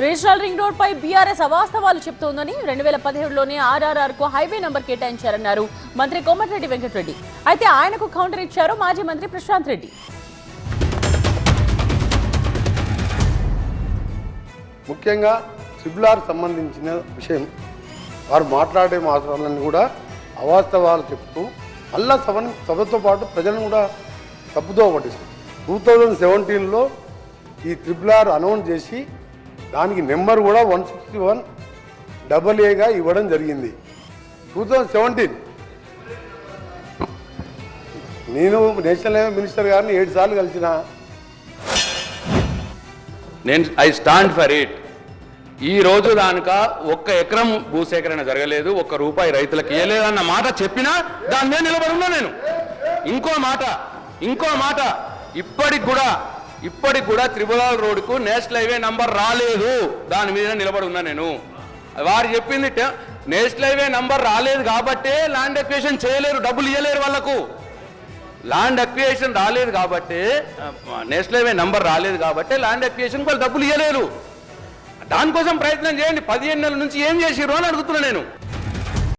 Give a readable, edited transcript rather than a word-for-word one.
Regional ring road పై BRS అవాస్తవాలు చెప్తోందని 2017లోనే ఆర్ఆర్ఆర్ కు highway number కేటాయించారన్నారు మంత్రి కోమటిరెడ్డి వెంకటరెడ్డి. అయితే ఆయనకు కౌంటర్ ఇచ్చారు మాజీ మంత్రి ప్రశాంత్ రెడ్డి. ముఖ్యంగా ట్రిపుల్ సంబంధించిన విషయం వారు మాట్లాడే మాటలన్నీ కూడా అవాస్తవాలు చెప్తూ మళ్ళా సభతో పాటు ప్రజలను కూడా తప్పుదో పట్టిస్తారు. 2017లో ఈ ట్రిపుల్ అనౌన్స్ చేసి దానికి నెంబర్ కూడా 161AA ఇవ్వడం జరిగింది. 2017 నేను నేషనల్ హైవే మినిస్టర్ గారిని 7 సార్లు కలిసిన. I stand for it. ఈ రోజు దానిక 1 ఎకరం భూసేకరణ జరగలేదు, 1 రూపాయి రైతులకు ఇవ్వలేదన్న మాట చెప్పినా దాని మీద నిలబడి ఉన్నా నేను. ఇంకో మాట ఇప్పటికి కూడా ట్రిపుల్ రోడ్డుకు నేషనల్ హైవే నంబర్ రాలేదు, దాని మీద నిలబడి ఉన్నా నేను. వారు చెప్పింది నేషనల్ హైవే నంబర్ రాలేదు కాబట్టే ల్యాండ్ అక్విజిషన్ చేయలేరు, డబ్బులు ఇవ్వలేరు వాళ్ళకు. ల్యాండ్ అక్విజిషన్ రాలేదు కాబట్టి, నేషనల్ హైవే నంబర్ రాలేదు కాబట్టి ల్యాండ్ అక్విజిషన్ వాళ్ళు డబ్బులు ఇవ్వలేరు. దానికోసం ప్రయత్నం చేయండి. 15 నెలల నుంచి ఏం చేసిర్రు అని అడుగుతున్నా నేను.